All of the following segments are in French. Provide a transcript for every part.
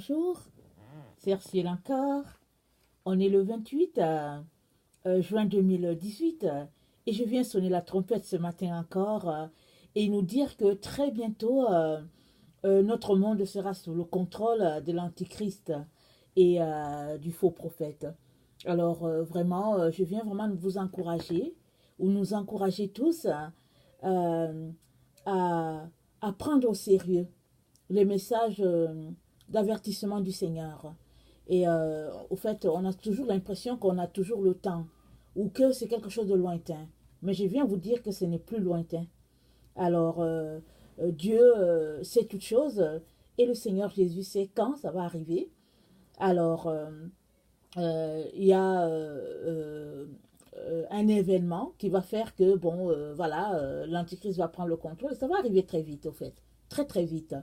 bonjour, c'est Ursule encore. On est le 28 juin 2018 et je viens sonner la trompette ce matin encore et nous dire que très bientôt notre monde sera sous le contrôle de l'Antichrist et du faux prophète. Alors vraiment, je viens vraiment vous encourager ou nous encourager tous à, à prendre au sérieux les messages d'avertissement du Seigneur. Et au fait, on a toujours l'impression qu'on a toujours le temps ou que c'est quelque chose de lointain. Mais je viens vous dire que ce n'est plus lointain. Alors, Dieu sait toutes choses et le Seigneur Jésus sait quand ça va arriver. Alors, il y a un événement qui va faire que, bon, voilà, l'Antichrist va prendre le contrôle. Et ça va arriver très vite, au fait. Très, très vite.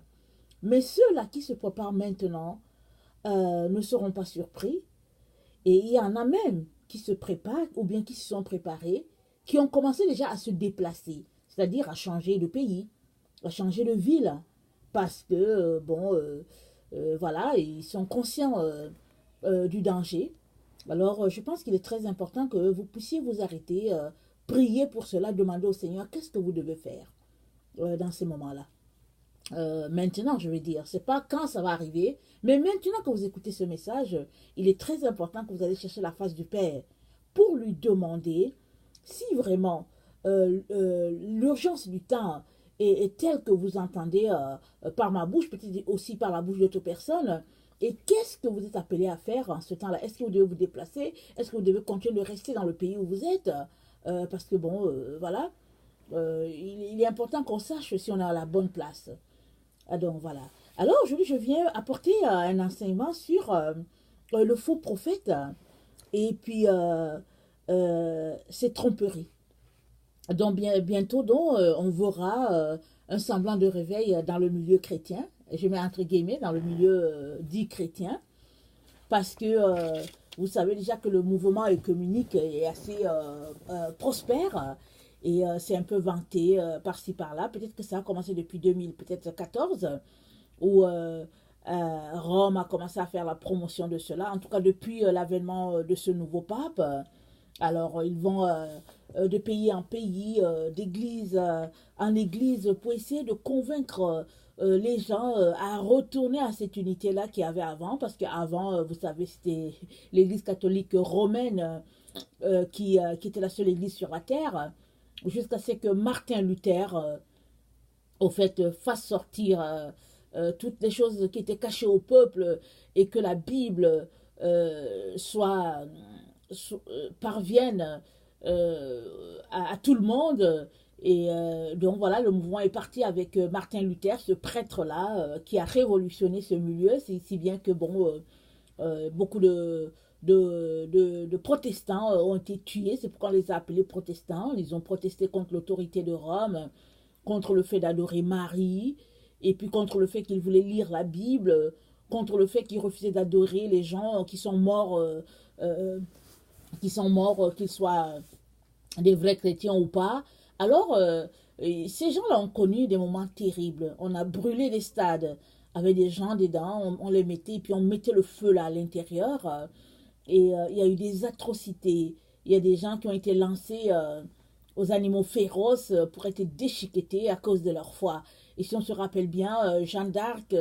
Mais ceux-là qui se préparent maintenant ne seront pas surpris. Et il y en a même qui se préparent ou bien qui se sont préparés, qui ont commencé déjà à se déplacer, c'est-à-dire à changer de pays, à changer de ville, parce que, voilà, ils sont conscients du danger. Alors, je pense qu'il est très important que vous puissiez vous arrêter, prier pour cela, demander au Seigneur qu'est-ce que vous devez faire dans ces moments-là. Maintenant, je veux dire, c'est pas quand ça va arriver, mais maintenant que vous écoutez ce message, il est très important que vous allez chercher la face du Père pour lui demander si vraiment l'urgence du temps est telle que vous entendez par ma bouche, peut-être aussi par la bouche d'autres personnes. Et qu'est-ce que vous êtes appelé à faire en ce temps-là? Est-ce que vous devez vous déplacer? Est-ce que vous devez continuer de rester dans le pays où vous êtes? Parce que bon, voilà, il est important qu'on sache si on est à la bonne place. Donc voilà. Alors aujourd'hui, je viens apporter un enseignement sur le faux prophète et puis ses tromperies. Donc bientôt, donc, on verra un semblant de réveil dans le milieu chrétien. Je mets entre guillemets dans le milieu dit chrétien. Parce que vous savez déjà que le mouvement œcuménique est assez prospère. Et c'est un peu vanté par-ci par-là. Peut-être que ça a commencé depuis 2000, peut-être 14, où Rome a commencé à faire la promotion de cela. En tout cas, depuis l'avènement de ce nouveau pape. Alors, ils vont de pays en pays, d'église en église, pour essayer de convaincre les gens à retourner à cette unité-là qu'il y avait avant. Parce qu'avant, vous savez, c'était l'église catholique romaine qui était la seule église sur la terre. Jusqu'à ce que Martin Luther, au fait, fasse sortir toutes les choses qui étaient cachées au peuple et que la Bible parvienne à tout le monde. Et donc voilà, le mouvement est parti avec Martin Luther, ce prêtre-là, qui a révolutionné ce milieu, si bien que bon, beaucoup de protestants ont été tués. C'est pourquoi on les a appelés protestants. Ils ont protesté contre l'autorité de Rome, contre le fait d'adorer Marie, et puis contre le fait qu'ils voulaient lire la Bible, contre le fait qu'ils refusaient d'adorer les gens qui sont morts, qu'ils soient des vrais chrétiens ou pas. Alors, ces gens-là ont connu des moments terribles. On a brûlé des stades avec des gens dedans, on les mettait, et puis on mettait le feu là à l'intérieur. Et il y a eu des atrocités. Il y a des gens qui ont été lancés aux animaux féroces pour être déchiquetés à cause de leur foi. Et si on se rappelle bien, Jeanne d'Arc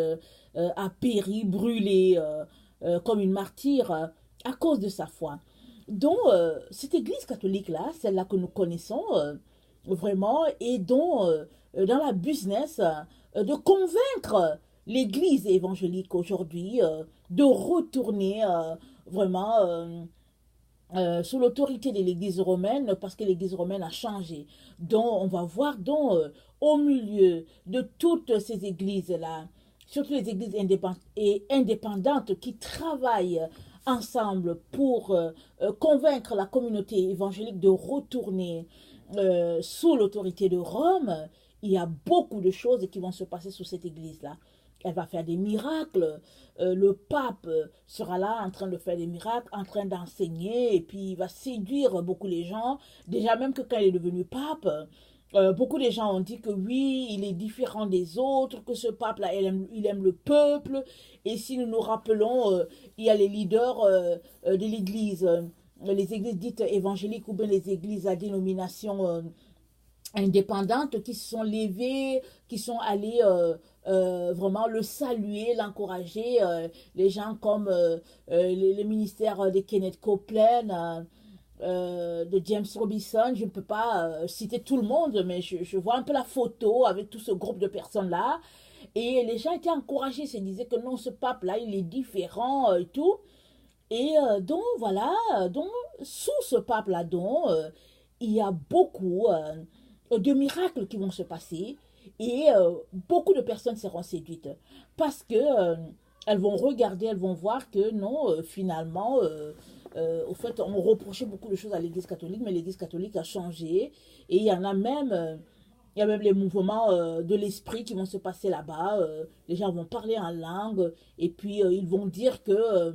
a péri, brûlé comme une martyre à cause de sa foi. Donc, cette église catholique-là, celle-là que nous connaissons vraiment, est donc dans la business de convaincre l'église évangélique aujourd'hui de retourner vraiment sous l'autorité de l'église romaine, parce que l'église romaine a changé. Donc on va voir donc au milieu de toutes ces églises-là, surtout les églises indépendantes qui travaillent ensemble pour convaincre la communauté évangélique de retourner sous l'autorité de Rome. Il y a beaucoup de choses qui vont se passer sous cette église-là. Elle va faire des miracles. Le pape sera là en train de faire des miracles, en train d'enseigner, et puis il va séduire beaucoup les gens. Déjà même que quand il est devenu pape, Beaucoup de gens ont dit que oui, il est différent des autres, que ce pape-là, il aime le peuple. Et si nous nous rappelons, il y a les leaders de l'Église, les églises dites évangéliques ou bien les églises à dénomination indépendantes qui se sont levées, qui sont allées vraiment le saluer, l'encourager. Les gens comme les ministères de Kenneth Copeland, de James Robinson. Je ne peux pas citer tout le monde, mais je vois un peu la photo avec tout ce groupe de personnes-là. Et les gens étaient encouragés, se disaient que non, ce pape-là, il est différent et tout. Et donc, voilà, donc, sous ce pape-là, donc, il y a beaucoup de miracles qui vont se passer et beaucoup de personnes seront séduites parce que elles vont regarder, elles vont voir que non, finalement, au fait, on reprochait beaucoup de choses à l'Église catholique, mais l'Église catholique a changé et il y a même les mouvements de l'esprit qui vont se passer là-bas. Les gens vont parler en langue et puis ils vont dire que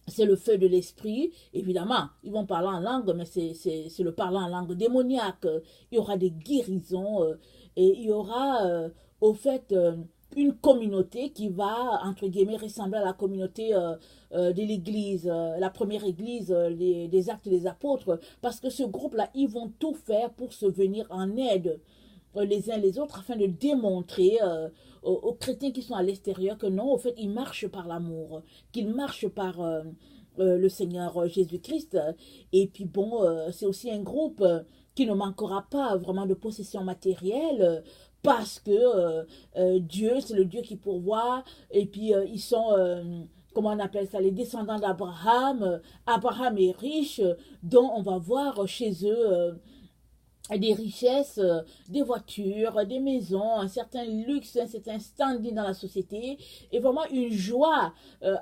c'est le feu de l'esprit. Évidemment, ils vont parler en langue, mais c'est le parler en langue démoniaque. Il y aura des guérisons et il y aura au fait une communauté qui va, entre guillemets, ressembler à la communauté de l'église, la première église des actes des apôtres, parce que ce groupe-là, ils vont tout faire pour se venir en aide les uns les autres afin de démontrer aux chrétiens qui sont à l'extérieur que non, au fait, ils marchent par l'amour, qu'ils marchent par le Seigneur Jésus-Christ. Et puis bon, c'est aussi un groupe qui ne manquera pas vraiment de possession matérielle parce que Dieu, c'est le Dieu qui pourvoit. Et puis ils sont... comment on appelle ça, les descendants d'Abraham. Abraham est riche, donc on va voir chez eux des richesses, des voitures, des maisons, un certain luxe, un certain standing dans la société, et vraiment une joie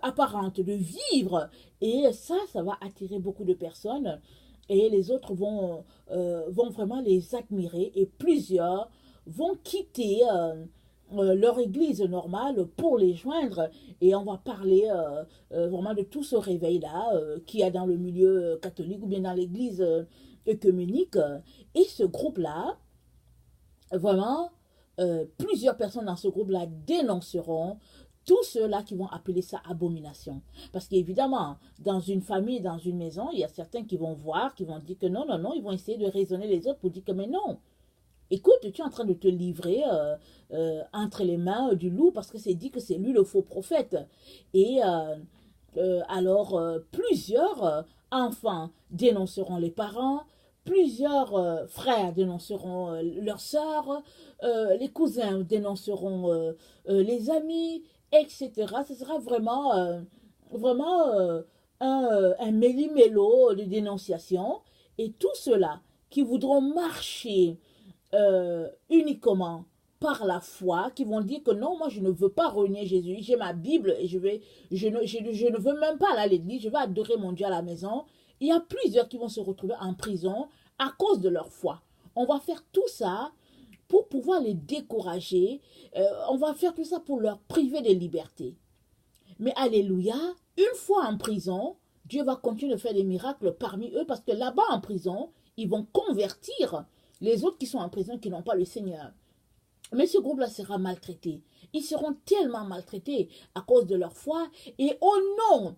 apparente de vivre. Et ça va attirer beaucoup de personnes, et les autres vont vraiment les admirer, et plusieurs vont quitter leur église normale pour les joindre. Et on va parler vraiment de tout ce réveil-là qu'il y a dans le milieu catholique ou bien dans l'église œcuménique. Et ce groupe-là, vraiment, plusieurs personnes dans ce groupe-là dénonceront tous ceux-là qui vont appeler ça abomination. Parce qu'évidemment, dans une famille, dans une maison, il y a certains qui vont voir, qui vont dire que non, non, non, ils vont essayer de raisonner les autres pour dire que mais non. Écoute, tu es en train de te livrer entre les mains du loup parce que c'est dit que c'est lui le faux prophète. Et alors, plusieurs enfants dénonceront les parents, plusieurs frères dénonceront leurs sœurs, les cousins dénonceront les amis, etc. Ce sera vraiment, vraiment un méli-mélo de dénonciation. Et tous ceux-là qui voudront marcher uniquement par la foi, qui vont dire que non, moi je ne veux pas renier Jésus, j'ai ma Bible et je ne veux même pas aller à l'église, je vais adorer mon Dieu à la maison. Il y a plusieurs qui vont se retrouver en prison à cause de leur foi. On va faire tout ça pour pouvoir les décourager, on va faire tout ça pour leur priver de liberté. Mais alléluia, une fois en prison, Dieu va continuer de faire des miracles parmi eux parce que là-bas en prison, ils vont convertir les autres qui sont en prison qui n'ont pas le Seigneur. Mais ce groupe-là sera maltraité. Ils seront tellement maltraités à cause de leur foi et au nom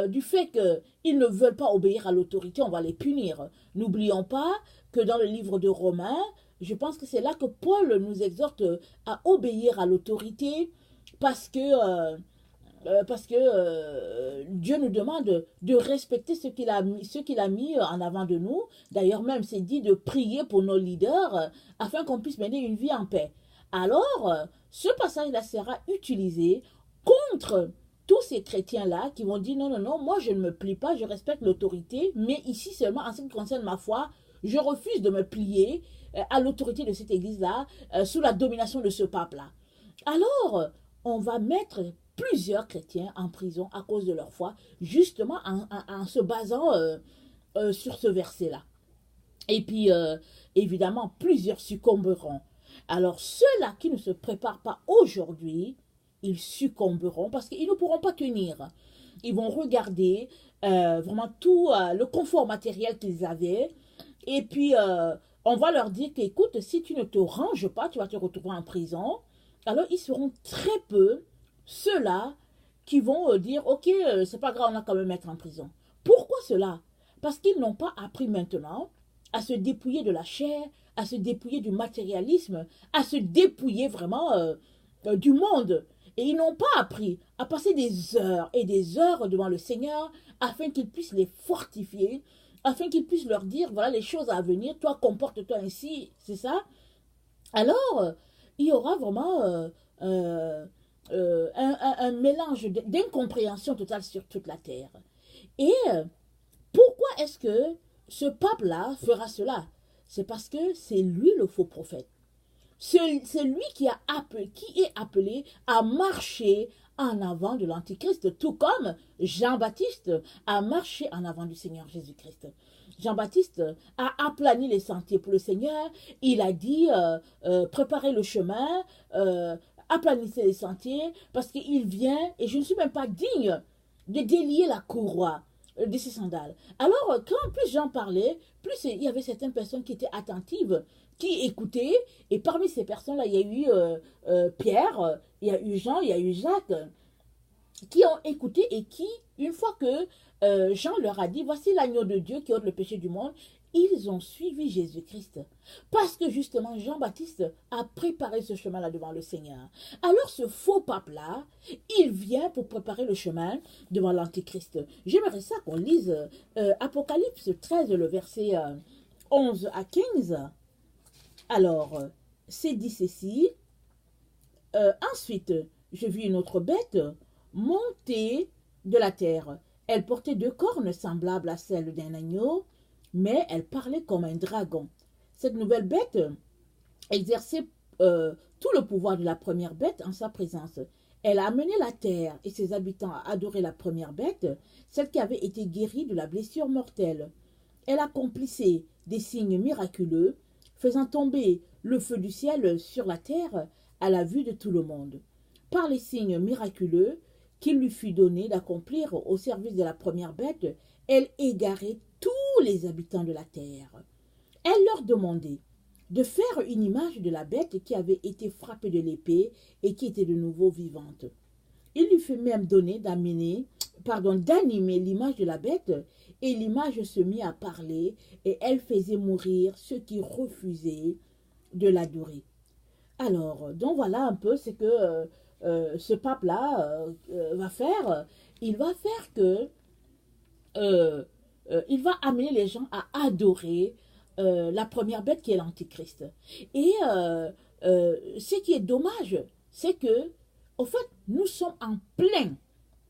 du fait qu'ils ne veulent pas obéir à l'autorité, on va les punir. N'oublions pas que dans le livre de Romains, je pense que c'est là que Paul nous exhorte à obéir à l'autorité parce que Dieu nous demande de respecter ce qu'il a mis en avant de nous. D'ailleurs, même, c'est dit de prier pour nos leaders afin qu'on puisse mener une vie en paix. Alors, ce passage-là sera utilisé contre tous ces chrétiens-là qui vont dire non, non, non, moi je ne me plie pas, je respecte l'autorité, mais ici seulement, en ce qui concerne ma foi, je refuse de me plier à l'autorité de cette église-là, sous la domination de ce pape-là. Alors, on va mettre plusieurs chrétiens en prison à cause de leur foi, justement en se basant sur ce verset-là. Et puis, évidemment, plusieurs succomberont. Alors, ceux-là qui ne se préparent pas aujourd'hui, ils succomberont parce qu'ils ne pourront pas tenir. Ils vont regarder vraiment tout le confort matériel qu'ils avaient. Et puis, on va leur dire qu'écoute, si tu ne te ranges pas, tu vas te retrouver en prison. Alors, ils seront très peu ceux-là qui vont dire, ok, c'est pas grave, on a quand même mettre en prison. Pourquoi cela? Parce qu'ils n'ont pas appris maintenant à se dépouiller de la chair, à se dépouiller du matérialisme, à se dépouiller vraiment du monde. Et ils n'ont pas appris à passer des heures et des heures devant le Seigneur afin qu'il puisse les fortifier, afin qu'il puisse leur dire, voilà les choses à venir, toi comporte-toi ainsi, c'est ça. Alors, il y aura vraiment un mélange d'incompréhension totale sur toute la terre. Et pourquoi est-ce que ce pape-là fera cela? C'est parce que c'est lui le faux prophète. C'est lui qui est appelé à marcher en avant de l'Antichrist, tout comme Jean-Baptiste a marché en avant du Seigneur Jésus-Christ. Jean-Baptiste a aplani les sentiers pour le Seigneur. Il a dit, préparez le chemin, aplanissez les sentiers, parce qu'il vient, et je ne suis même pas digne de délier la courroie de ses sandales. Alors, quand plus Jean parlait, plus il y avait certaines personnes qui étaient attentives, qui écoutaient, et parmi ces personnes-là, il y a eu Pierre, il y a eu Jean, il y a eu Jacques, qui ont écouté et qui, une fois que Jean leur a dit, voici l'agneau de Dieu qui ôte le péché du monde, ils ont suivi Jésus-Christ. Parce que justement, Jean-Baptiste a préparé ce chemin-là devant le Seigneur. Alors ce faux pape-là, il vient pour préparer le chemin devant l'Antichrist. J'aimerais ça qu'on lise Apocalypse 13, le verset 11 à 15. Alors, c'est dit ceci. Ensuite, je vis une autre bête monter de la terre. Elle portait 2 cornes semblables à celles d'un agneau, mais elle parlait comme un dragon. Cette nouvelle bête exerçait tout le pouvoir de la première bête en sa présence. Elle a amené la terre et ses habitants à adorer la première bête, celle qui avait été guérie de la blessure mortelle. Elle accomplissait des signes miraculeux, faisant tomber le feu du ciel sur la terre à la vue de tout le monde. Par les signes miraculeux qu'il lui fut donné d'accomplir au service de la première bête, elle égarait tous les habitants de la terre. Elle leur demandait de faire une image de la bête qui avait été frappée de l'épée et qui était de nouveau vivante. Il lui fut même donné d'animer l'image de la bête, et l'image se mit à parler, et elle faisait mourir ceux qui refusaient de l'adorer. Alors, donc voilà un peu ce que ce pape-là va faire. Il va faire que il va amener les gens à adorer la première bête qui est l'Antichrist. Et ce qui est dommage, c'est que, au fait, nous sommes en plein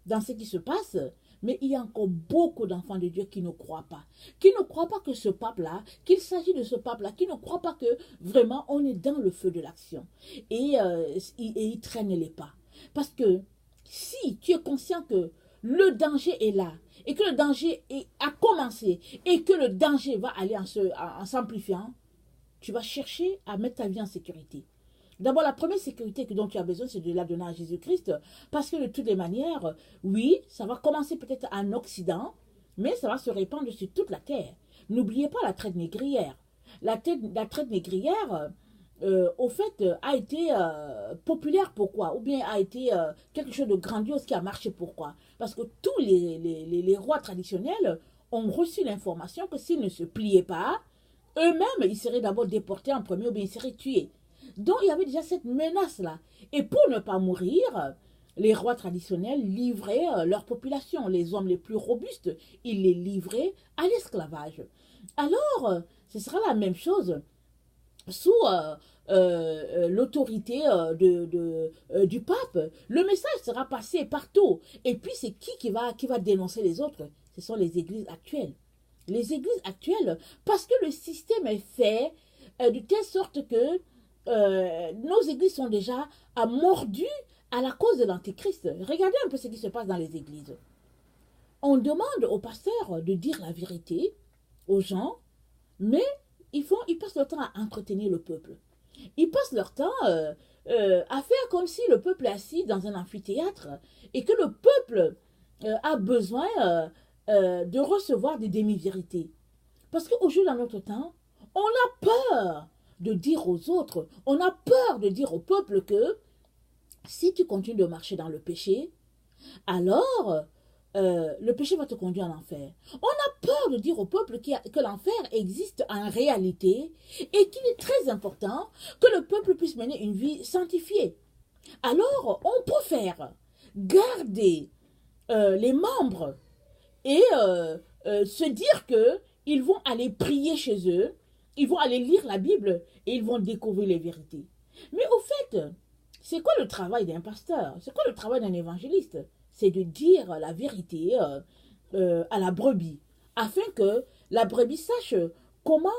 dans ce qui se passe, mais il y a encore beaucoup d'enfants de Dieu qui ne croient pas. Qui ne croient pas que ce pape-là, qu'il s'agit de ce pape-là, qui ne croient pas que vraiment on est dans le feu de l'action. Et ils traînent les pas. Parce que si tu es conscient que le danger est là, et que le danger a commencé, et que le danger va aller en s'amplifiant, tu vas chercher à mettre ta vie en sécurité. D'abord, la première sécurité dont tu as besoin, c'est de la donner à Jésus-Christ. Parce que de toutes les manières, oui, ça va commencer peut-être en Occident, mais ça va se répandre sur toute la terre. N'oubliez pas la traite négrière. La traite négrière, au fait, a été populaire. Pourquoi? Ou bien a été quelque chose de grandiose qui a marché. Pourquoi? Parce que tous les rois traditionnels ont reçu l'information que s'ils ne se pliaient pas, eux-mêmes, ils seraient d'abord déportés en premier ou bien ils seraient tués. Donc, il y avait déjà cette menace-là. Et pour ne pas mourir, les rois traditionnels livraient leur population. Les hommes les plus robustes, ils les livraient à l'esclavage. Alors, ce sera la même chose sous l'autorité du pape. Le message sera passé partout. Et puis, c'est qui va dénoncer les autres? Ce sont les églises actuelles. Les églises actuelles, parce que le système est fait de telle sorte que nos églises sont déjà mordues à la cause de l'Antichrist. Regardez un peu ce qui se passe dans les églises. On demande aux pasteurs de dire la vérité aux gens, mais ils passent leur temps à entretenir le peuple. Ils passent leur temps à faire comme si le peuple est assis dans un amphithéâtre et que le peuple a besoin de recevoir des demi-vérités. Parce qu'aujourd'hui, dans notre temps, On a peur de dire aux autres, on a peur de dire au peuple que si tu continues de marcher dans le péché, alors le péché va te conduire en enfer. On a peur de dire au peuple que l'enfer existe en réalité et qu'il est très important que le peuple puisse mener une vie sanctifiée. Alors, on préfère garder les membres et se dire que ils vont aller prier chez eux, ils vont aller lire la Bible et ils vont découvrir les vérités. Mais au fait, c'est quoi le travail d'un pasteur? C'est quoi le travail d'un évangéliste? C'est de dire la vérité à la brebis, afin que la brebis sache comment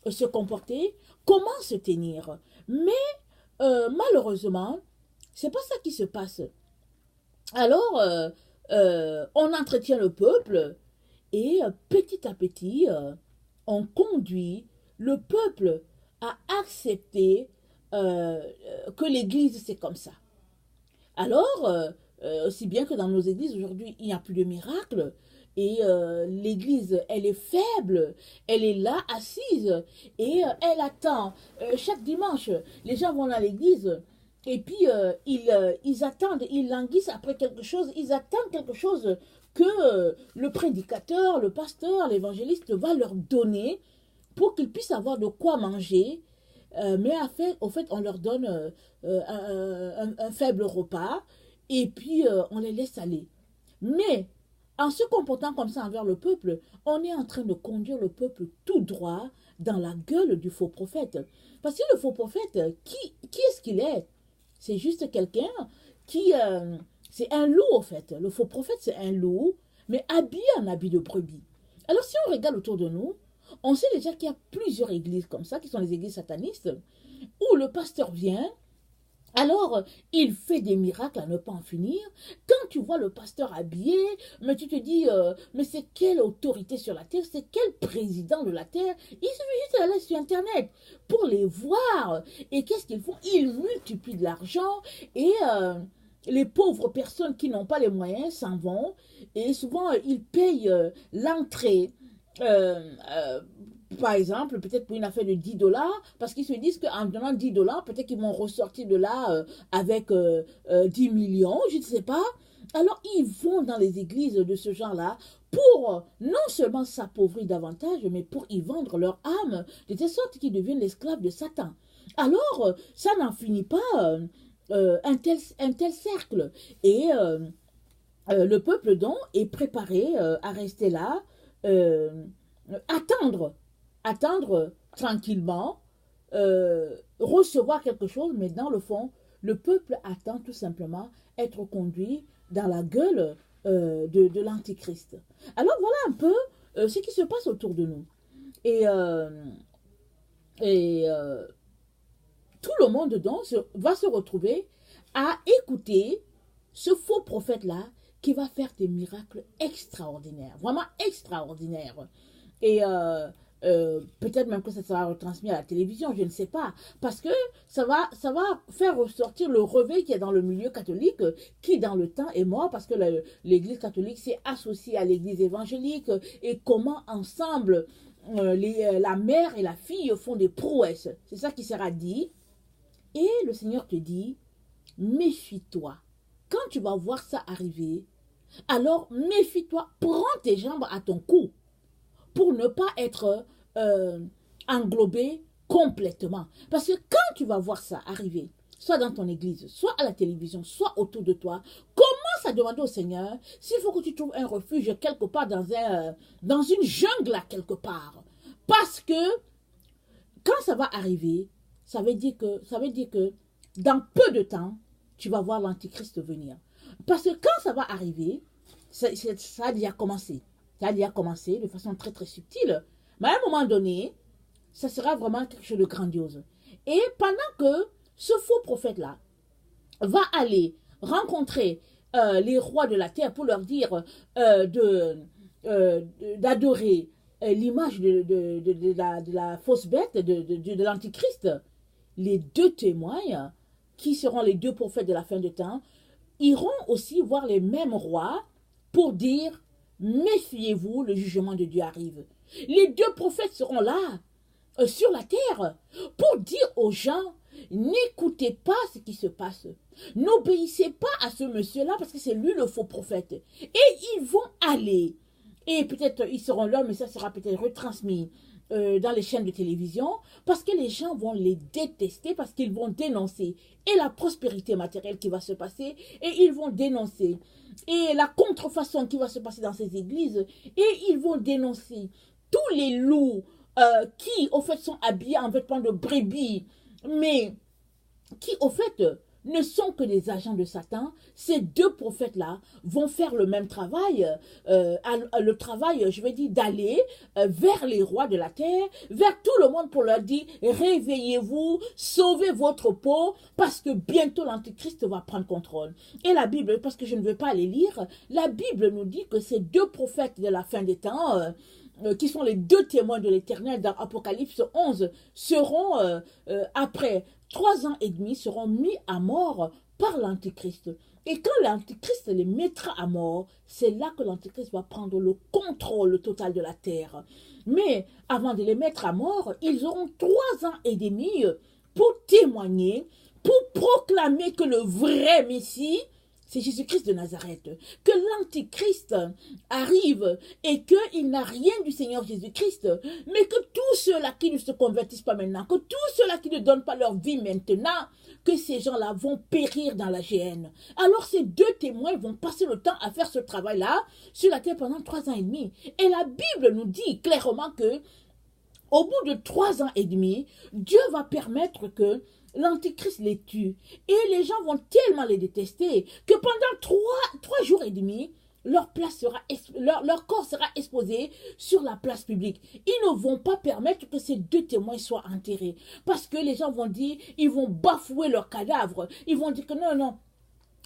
se comporter, comment se tenir. Mais malheureusement, c'est pas ça qui se passe. Alors, on entretient le peuple et petit à petit, on conduit le peuple à accepter que l'Église, c'est comme ça. Alors, aussi bien que dans nos églises aujourd'hui, il n'y a plus de miracles, et l'église, elle est faible, elle est là, assise, et elle attend. Chaque dimanche, les gens vont dans l'église, et puis ils attendent, ils languissent après quelque chose, ils attendent quelque chose que le prédicateur, le pasteur, l'évangéliste va leur donner pour qu'ils puissent avoir de quoi manger. Mais au fait, on leur donne un faible repas et puis on les laisse aller. Mais en se comportant comme ça envers le peuple, on est en train de conduire le peuple tout droit dans la gueule du faux prophète. Parce que le faux prophète, qui est-ce qu'il est? C'est juste quelqu'un qui... c'est un loup, en fait. Le faux prophète, c'est un loup, mais habillé en habit de brebis. Alors, si on regarde autour de nous, on sait déjà qu'il y a plusieurs églises comme ça, qui sont les églises satanistes, où le pasteur vient, alors il fait des miracles à ne pas en finir. Quand tu vois le pasteur habillé, mais tu te dis, mais c'est quelle autorité sur la terre, c'est quel président de la terre? Il suffit juste d'aller sur Internet pour les voir. Et qu'est-ce qu'ils font? Ils multiplient de l'argent et... les pauvres personnes qui n'ont pas les moyens s'en vont et souvent ils payent l'entrée. Par exemple, peut-être pour une affaire de 10 dollars, parce qu'ils se disent qu'en donnant 10 dollars, peut-être qu'ils vont ressortir de là avec 10 millions, je ne sais pas. Alors, ils vont dans les églises de ce genre-là pour non seulement s'appauvrir davantage, mais pour y vendre leur âme, de telle sorte qu'ils deviennent l'esclave de Satan. Alors, ça n'en finit pas un tel cercle. Et le peuple, donc, est préparé à rester là, attendre tranquillement, recevoir quelque chose, mais dans le fond, le peuple attend tout simplement être conduit dans la gueule de l'Antichrist. Alors voilà un peu ce qui se passe autour de nous. Et, tout le monde donc va se retrouver à écouter ce faux prophète-là qui va faire des miracles extraordinaires, vraiment extraordinaires. Et peut-être même que ça sera retransmis à la télévision, je ne sais pas. Parce que ça va faire ressortir le réveil qu'il y a dans le milieu catholique, qui dans le temps est mort, parce que l'église catholique s'est associée à l'église évangélique, et comment ensemble la mère et la fille font des prouesses. C'est ça qui sera dit. Et le Seigneur te dit, méfie-toi. Quand tu vas voir ça arriver, alors méfie-toi, prends tes jambes à ton cou pour ne pas être englobé complètement. Parce que quand tu vas voir ça arriver, soit dans ton église, soit à la télévision, soit autour de toi, commence à demander au Seigneur s'il faut que tu trouves un refuge quelque part dans une jungle là, quelque part. Parce que quand ça va arriver, ça veut dire que dans peu de temps, tu vas voir l'Antichrist venir. Parce que quand ça va arriver, ça a déjà commencé. Ça a déjà commencé de façon très très subtile. Mais à un moment donné, ça sera vraiment quelque chose de grandiose. Et pendant que ce faux prophète-là va aller rencontrer les rois de la terre pour leur dire d'adorer l'image de la fausse bête, de l'Antichrist, les deux témoins, qui seront les deux prophètes de la fin de temps, iront aussi voir les mêmes rois pour dire, méfiez-vous, le jugement de Dieu arrive. Les deux prophètes seront là, sur la terre pour dire aux gens, n'écoutez pas ce qui se passe. N'obéissez pas à ce monsieur-là parce que c'est lui le faux prophète. Et ils vont aller. Et peut-être ils seront là, mais ça sera peut-être retransmis dans les chaînes de télévision parce que les gens vont les détester, parce qu'ils vont dénoncer et la prospérité matérielle qui va se passer, et ils vont dénoncer et la contrefaçon qui va se passer dans ces églises, et ils vont dénoncer tous les loups qui au fait sont habillés en vêtements de brebis, mais qui au fait ne sont que des agents de Satan. Ces deux prophètes-là vont faire le même travail, le travail, je vais dire, d'aller vers les rois de la terre, vers tout le monde pour leur dire, réveillez-vous, sauvez votre peau, parce que bientôt l'Antichrist va prendre contrôle. Et la Bible, parce que je ne veux pas les lire, la Bible nous dit que ces deux prophètes de la fin des temps, qui sont les deux témoins de l'Éternel dans Apocalypse 11, seront après 3 ans et demi, seront mis à mort par l'Antichrist. Et quand l'Antichrist les mettra à mort, c'est là que l'Antichrist va prendre le contrôle total de la terre. Mais avant de les mettre à mort, ils auront 3 ans et demi pour témoigner, pour proclamer que le vrai Messie, c'est Jésus-Christ de Nazareth, que l'Antichrist arrive et qu'il n'a rien du Seigneur Jésus-Christ, mais que tous ceux-là qui ne se convertissent pas maintenant, que tous ceux-là qui ne donnent pas leur vie maintenant, que ces gens-là vont périr dans la géhenne. Alors ces deux témoins vont passer le temps à faire ce travail-là sur la terre pendant 3 ans et demi. Et la Bible nous dit clairement que au bout de 3 ans et demi, Dieu va permettre que l'Antichrist les tue. Et les gens vont tellement les détester que pendant 3 jours et demi, leur corps sera exposé sur la place publique. Ils ne vont pas permettre que ces deux témoins soient enterrés. Parce que les gens vont dire, ils vont bafouer leurs cadavres. Ils vont dire que non, non,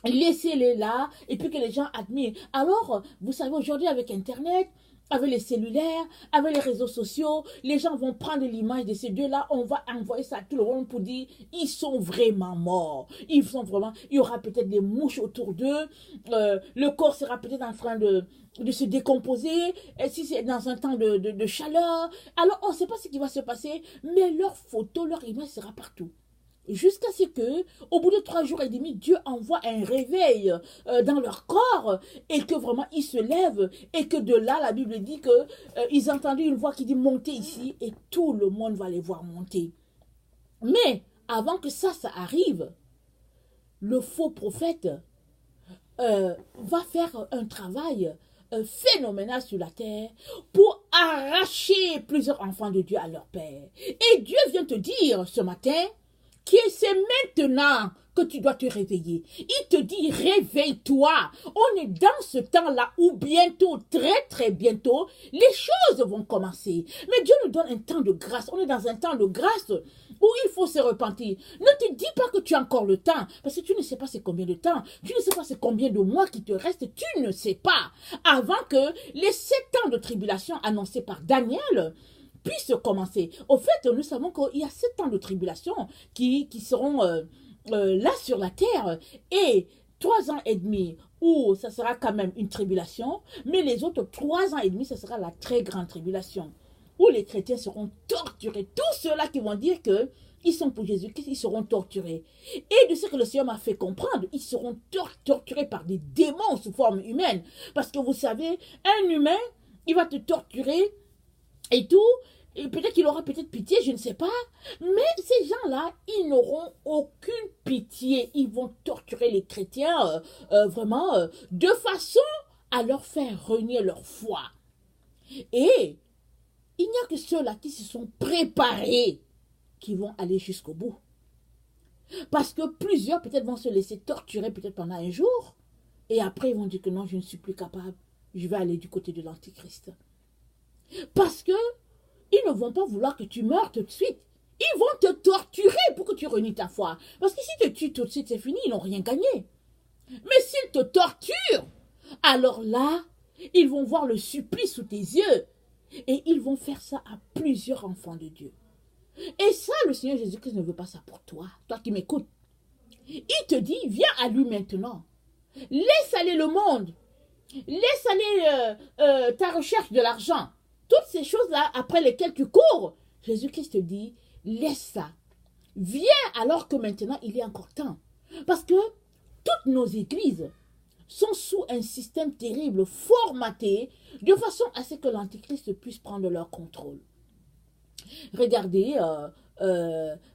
laissez-les là, et puis que les gens admirent. Alors, vous savez, aujourd'hui avec Internet, avec les cellulaires, avec les réseaux sociaux, les gens vont prendre l'image de ces deux-là, on va envoyer ça à tout le monde pour dire, ils sont vraiment morts. Il y aura peut-être des mouches autour d'eux, le corps sera peut-être en train de se décomposer, et si c'est dans un temps de chaleur, alors on ne sait pas ce qui va se passer, mais leur photo, leur image sera partout. Jusqu'à ce que, au bout de 3 jours et demi, Dieu envoie un réveil dans leur corps et que vraiment ils se lèvent et que de là, la Bible dit que ils entendent une voix qui dit montez ici et tout le monde va les voir monter. Mais avant que ça arrive, le faux prophète va faire un travail phénoménal sur la terre pour arracher plusieurs enfants de Dieu à leur père. Et Dieu vient te dire ce matin, c'est maintenant que tu dois te réveiller. Il te dit, réveille-toi. On est dans ce temps-là où bientôt, très très bientôt, les choses vont commencer. Mais Dieu nous donne un temps de grâce. On est dans un temps de grâce où il faut se repentir. Ne te dis pas que tu as encore le temps, parce que tu ne sais pas c'est combien de temps. Tu ne sais pas c'est combien de mois qui te restent. Tu ne sais pas. Avant que les 7 ans de tribulation annoncés par Daniel puisse commencer. Au fait, nous savons qu'il y a 7 ans de tribulation qui seront là sur la terre et 3 ans et demi où ça sera quand même une tribulation, mais les autres 3 ans et demi, ça sera la très grande tribulation où les chrétiens seront torturés. Tous ceux-là qui vont dire que ils sont pour Jésus-Christ, ils seront torturés. Et de ce que le Seigneur m'a fait comprendre, ils seront torturés par des démons sous forme humaine. Parce que vous savez, un humain, il va te torturer et tout, et peut-être qu'il aura peut-être pitié, je ne sais pas, mais ces gens-là, ils n'auront aucune pitié, ils vont torturer les chrétiens vraiment de façon à leur faire renier leur foi. Et il n'y a que ceux-là qui se sont préparés qui vont aller jusqu'au bout. Parce que plusieurs peut-être vont se laisser torturer peut-être pendant un jour, et après ils vont dire que non, je ne suis plus capable, je vais aller du côté de l'Antichrist. Parce que ils ne vont pas vouloir que tu meurs tout de suite. Ils vont te torturer pour que tu renies ta foi. Parce que si tu te tues tout de suite, c'est fini, ils n'ont rien gagné. Mais s'ils te torturent, alors là, ils vont voir le supplice sous tes yeux. Et ils vont faire ça à plusieurs enfants de Dieu. Et ça, le Seigneur Jésus-Christ ne veut pas ça pour toi. Toi qui m'écoutes. Il te dit, viens à lui maintenant. Laisse aller le monde. Laisse aller ta recherche de l'argent. Toutes ces choses-là après lesquelles tu cours, Jésus-Christ dit, laisse ça. Viens alors que maintenant il est encore temps. Parce que toutes nos églises sont sous un système terrible, formaté, de façon à ce que l'Antichrist puisse prendre leur contrôle. Regardez,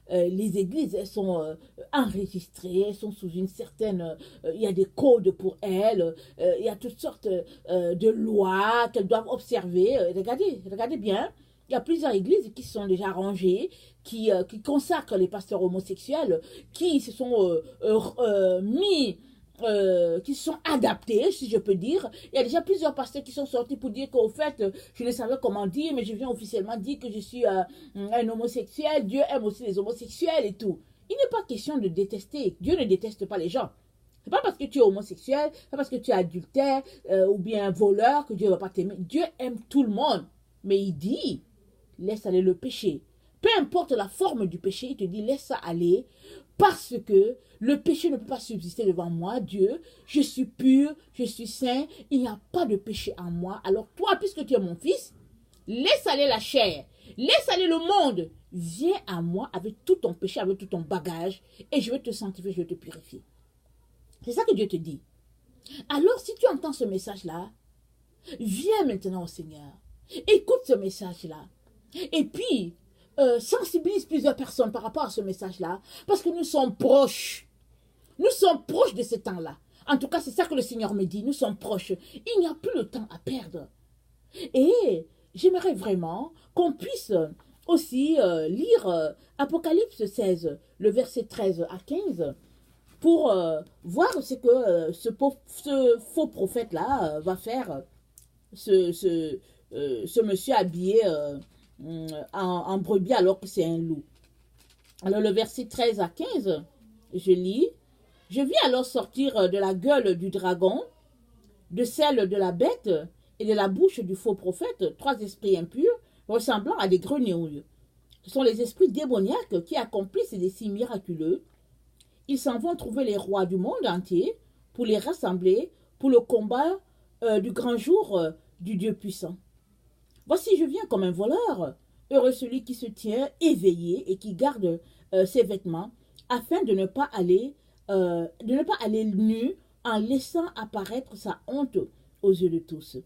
les églises, elles sont enregistrées, elles sont sous une certaine... il y a des codes pour elles, il y a toutes sortes de lois qu'elles doivent observer. Regardez bien, il y a plusieurs églises qui sont déjà rangées, qui consacrent les pasteurs homosexuels, qui se sont qui sont adaptés, si je peux dire. Il y a déjà plusieurs pasteurs qui sont sortis pour dire qu'au fait, je ne savais comment dire, mais je viens officiellement dire que je suis un homosexuel. Dieu aime aussi les homosexuels et tout. Il n'est pas question de détester. Dieu ne déteste pas les gens. C'est pas parce que tu es homosexuel, c'est pas parce que tu es adultère ou bien voleur que Dieu ne va pas t'aimer. Dieu aime tout le monde. Mais il dit, laisse aller le péché. Peu importe la forme du péché, il te dit, laisse ça aller. Parce que le péché ne peut pas subsister devant moi, Dieu. Je suis pur, je suis saint, il n'y a pas de péché en moi. Alors toi, puisque tu es mon fils, laisse aller la chair, laisse aller le monde. Viens à moi avec tout ton péché, avec tout ton bagage, et je vais te sanctifier, je vais te purifier. C'est ça que Dieu te dit. Alors, si tu entends ce message-là, viens maintenant au Seigneur. Écoute ce message-là. Et puis, sensibilise plusieurs personnes par rapport à ce message-là, parce que nous sommes proches. Nous sommes proches de ce temps-là. En tout cas, c'est ça que le Seigneur me dit. Nous sommes proches. Il n'y a plus de temps à perdre. Et j'aimerais vraiment qu'on puisse aussi lire Apocalypse 16, le verset 13 à 15, pour voir ce que ce faux prophète-là va faire, ce monsieur habillé en brebis alors que c'est un loup. Alors le verset 13 à 15, je lis. Je vis alors sortir de la gueule du dragon, de celle de la bête et de la bouche du faux prophète, 3 esprits impurs ressemblant à des grenouilles. Ce sont les esprits démoniaques qui accomplissent des signes miraculeux. Ils s'en vont trouver les rois du monde entier pour les rassembler pour le combat du grand jour du Dieu puissant. Voici, je viens comme un voleur. Heureux celui qui se tient éveillé et qui garde ses vêtements, afin de ne pas aller nu en laissant apparaître sa honte aux yeux de tous.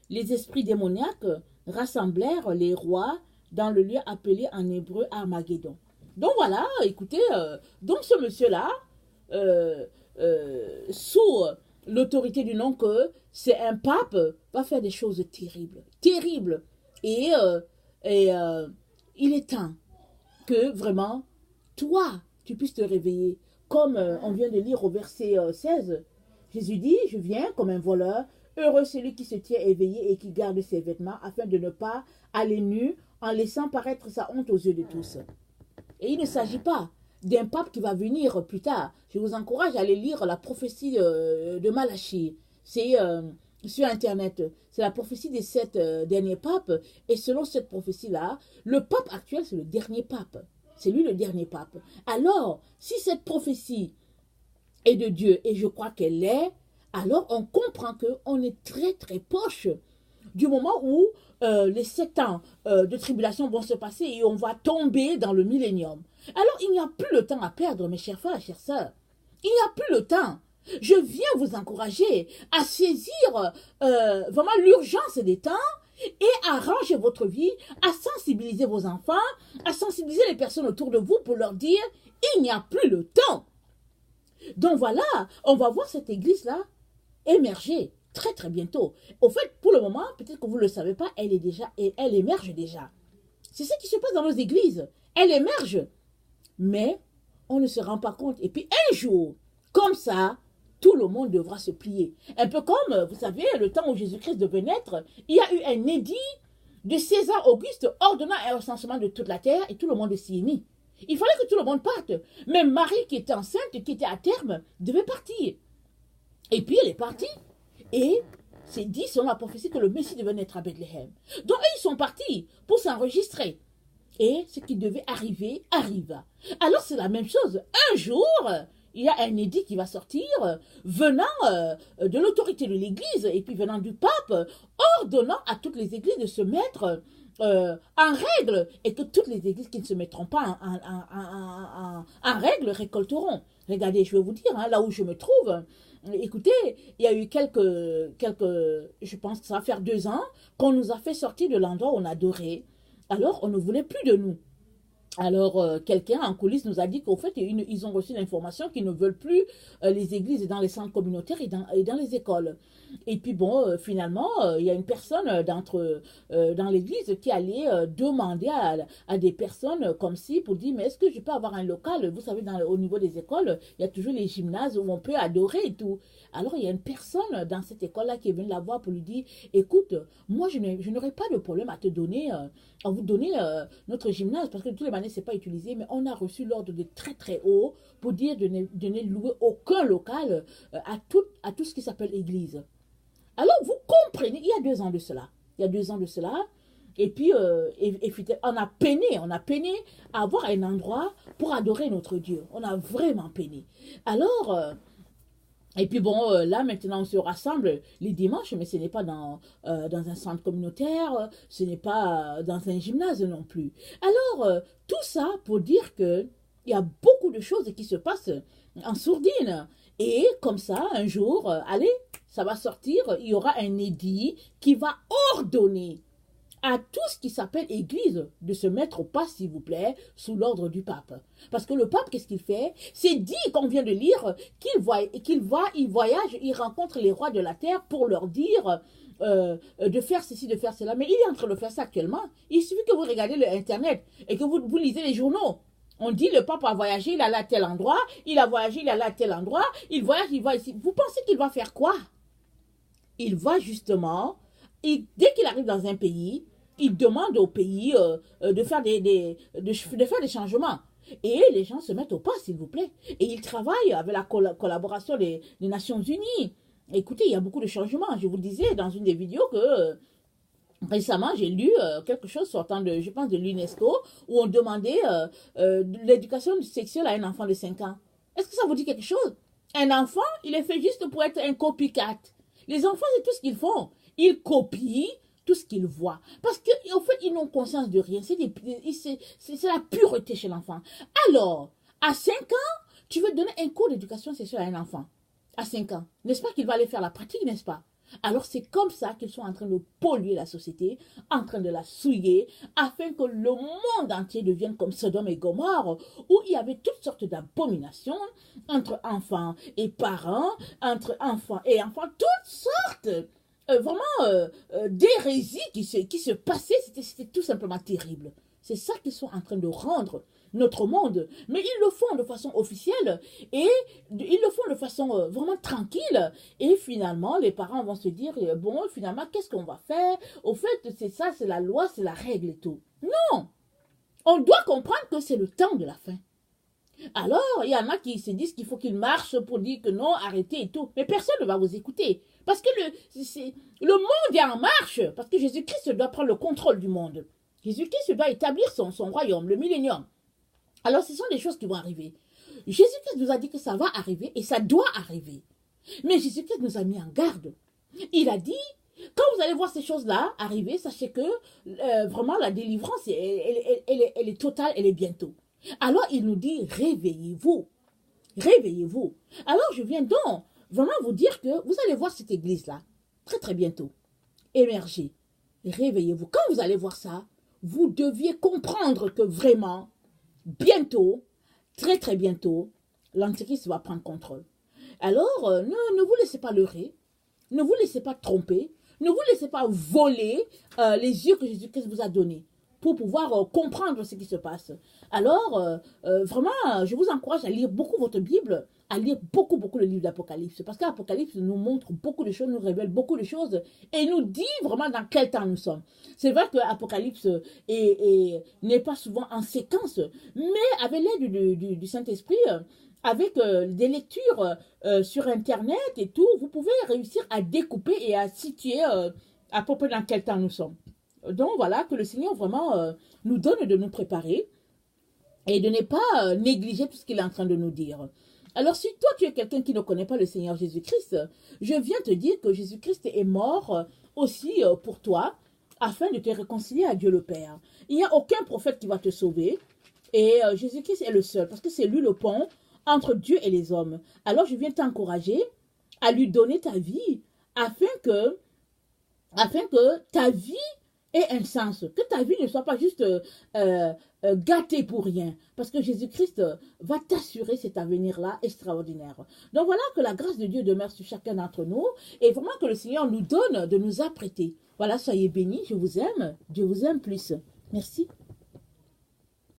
Les esprits démoniaques rassemblèrent les rois dans le lieu appelé en hébreu Armageddon. Donc voilà, écoutez, donc ce monsieur-là, sous l'autorité du nom que c'est un pape, va faire des choses terribles, terribles. Et il est temps que vraiment, toi, tu puisses te réveiller. Comme on vient de lire au verset 16, Jésus dit, je viens comme un voleur, heureux celui qui se tient éveillé et qui garde ses vêtements, afin de ne pas aller nu en laissant paraître sa honte aux yeux de tous. Et il ne s'agit pas d'un pape qui va venir plus tard. Je vous encourage à aller lire la prophétie de Malachie. C'est sur Internet. C'est la prophétie des 7 derniers papes. Et selon cette prophétie-là, le pape actuel, c'est le dernier pape. C'est lui le dernier pape. Alors, si cette prophétie est de Dieu, et je crois qu'elle l'est, alors on comprend qu'on est très très proche du moment où les 7 ans de tribulation vont se passer et on va tomber dans le millénium. Alors il n'y a plus le temps à perdre, mes chers frères, chères sœurs. Il n'y a plus le temps. Je viens vous encourager à saisir vraiment l'urgence des temps et à ranger votre vie, à sensibiliser vos enfants, à sensibiliser les personnes autour de vous pour leur dire, il n'y a plus le temps. Donc voilà, on va voir cette église-là émerger très très bientôt. Au fait, pour le moment, peut-être que vous ne le savez pas, elle émerge déjà. C'est ce qui se passe dans nos églises. Elle émerge. Mais on ne se rend pas compte. Et puis un jour, comme ça, tout le monde devra se plier. Un peu comme, vous savez, le temps où Jésus-Christ devait naître, il y a eu un édit de César Auguste ordonnant un recensement de toute la terre et tout le monde s'y est mis. Il fallait que tout le monde parte. Même Marie qui était enceinte, qui était à terme, devait partir. Et puis elle est partie. Et c'est dit selon la prophétie que le Messie devait naître à Bethléem. Donc ils sont partis pour s'enregistrer. Et ce qui devait arriver, arriva. Alors c'est la même chose. Un jour, il y a un édit qui va sortir, venant de l'autorité de l'Église, et puis venant du pape, ordonnant à toutes les églises de se mettre en règle et que toutes les églises qui ne se mettront pas en règle récolteront. Regardez, je vais vous dire, hein, là où je me trouve, écoutez, il y a eu je pense que ça va faire 2 ans, qu'on nous a fait sortir de l'endroit où on adorait. Alors, on ne voulait plus de nous. Alors, quelqu'un en coulisses nous a dit qu'au fait, ils ont reçu l'information qu'ils ne veulent plus les églises dans les centres communautaires et dans les écoles. Et puis bon, finalement, il y a une personne dans l'église qui allait demander à des personnes comme si pour dire, mais est-ce que je peux avoir un local? Vous savez, au niveau des écoles, il y a toujours les gymnases où on peut adorer et tout. Alors, il y a une personne dans cette école-là qui est venue la voir pour lui dire, écoute, moi, je n'aurais pas de problème à vous donner notre gymnase, parce que de toutes les manières, c'est pas utilisé, mais on a reçu l'ordre de très très haut pour dire de ne louer aucun local à tout ce qui s'appelle église. Alors, vous comprenez, il y a 2 ans de cela. Il y a 2 ans de cela. Et puis, on a peiné à avoir un endroit pour adorer notre Dieu. On a vraiment peiné. Alors, et puis bon, là maintenant on se rassemble les dimanches, mais ce n'est pas dans un centre communautaire, ce n'est pas dans un gymnase non plus. Alors, tout ça pour dire que il y a beaucoup de choses qui se passent en sourdine. Et comme ça, un jour, allez, ça va sortir, il y aura un édit qui va ordonner à tout ce qui s'appelle église de se mettre au pas, s'il vous plaît, sous l'ordre du pape. Parce que le pape, qu'est-ce qu'il fait? C'est dit qu'on vient de lire qu'il voyage, il rencontre les rois de la terre pour leur dire de faire ceci, de faire cela. Mais il est en train de faire ça actuellement. Il suffit que vous regardez l'internet et que vous lisez les journaux. On dit le pape a voyagé, il allé à tel endroit, il a voyagé, il allé à tel endroit, il voyage, il va ici. Vous pensez qu'il va faire quoi? Il va justement, dès qu'il arrive dans un pays, il demande au pays de faire de faire des changements. Et les gens se mettent au pas, s'il vous plaît. Et ils travaillent avec la collaboration des Nations Unies. Écoutez, il y a beaucoup de changements. Je vous disais dans une des vidéos que récemment, j'ai lu quelque chose sortant je pense, de l'UNESCO, où on demandait l'éducation sexuelle à un enfant de 5 ans. Est-ce que ça vous dit quelque chose? Un enfant, il est fait juste pour être un copycat. Les enfants, c'est tout ce qu'ils font. Ils copient tout ce qu'ils voient. Parce qu'en fait, ils n'ont conscience de rien. C'est la pureté chez l'enfant. Alors, à 5 ans, tu veux donner un cours d'éducation sexuelle à un enfant. À 5 ans. N'est-ce pas qu'il va aller faire la pratique, n'est-ce pas? Alors c'est comme ça qu'ils sont en train de polluer la société, en train de la souiller, afin que le monde entier devienne comme Sodome et Gomorrhe, où il y avait toutes sortes d'abominations entre enfants et parents, entre enfants et enfants, toutes sortes d'hérésies qui se passaient. C'était tout simplement terrible. C'est ça qu'ils sont en train de rendre notre monde. Mais ils le font de façon officielle et ils le font de façon vraiment tranquille. Et finalement, les parents vont se dire, bon, finalement, qu'est-ce qu'on va faire? Au fait, c'est ça, c'est la loi, c'est la règle et tout. Non! On doit comprendre que c'est le temps de la fin. Alors, il y en a qui se disent qu'il faut qu'ils marchent pour dire que non, arrêtez et tout. Mais personne ne va vous écouter. Parce que le monde est en marche. Parce que Jésus-Christ doit prendre le contrôle du monde. Jésus-Christ doit établir son royaume, le millénium. Alors, ce sont des choses qui vont arriver. Jésus-Christ nous a dit que ça va arriver et ça doit arriver. Mais Jésus-Christ nous a mis en garde. Il a dit, quand vous allez voir ces choses-là arriver, sachez que vraiment la délivrance, elle est totale, elle est bientôt. Alors, il nous dit, réveillez-vous. Réveillez-vous. Alors, je viens donc vraiment vous dire que vous allez voir cette église-là, très très bientôt, émerger. Réveillez-vous. Quand vous allez voir ça, vous deviez comprendre que vraiment, bientôt, très très bientôt, l'Antichrist va prendre contrôle. Alors, ne vous laissez pas leurrer, ne vous laissez pas tromper, ne vous laissez pas voler les yeux que Jésus-Christ vous a donnés pour pouvoir comprendre ce qui se passe. Alors, vraiment, je vous encourage à lire beaucoup votre Bible, à lire beaucoup le livre d'Apocalypse, parce que l'Apocalypse nous montre beaucoup de choses, nous révèle beaucoup de choses, et nous dit vraiment dans quel temps nous sommes. C'est vrai que l'Apocalypse n'est pas souvent en séquence, mais avec l'aide du Saint-Esprit, avec des lectures sur Internet et tout, vous pouvez réussir à découper et à situer à peu près dans quel temps nous sommes. Donc voilà, que le Seigneur vraiment nous donne de nous préparer et de ne pas négliger tout ce qu'il est en train de nous dire. Alors si toi tu es quelqu'un qui ne connaît pas le Seigneur Jésus-Christ, je viens te dire que Jésus-Christ est mort aussi pour toi, afin de te réconcilier à Dieu le Père. Il n'y a aucun prophète qui va te sauver. Et Jésus-Christ est le seul, parce que c'est lui le pont entre Dieu et les hommes. Alors je viens t'encourager à lui donner ta vie, afin que ta vie ait un sens, que ta vie ne soit pas juste gâtée pour rien, parce que Jésus-Christ va t'assurer cet avenir-là extraordinaire. Donc voilà, que la grâce de Dieu demeure sur chacun d'entre nous, et vraiment que le Seigneur nous donne de nous apprêter. Voilà, soyez bénis, je vous aime, Dieu vous aime plus. Merci.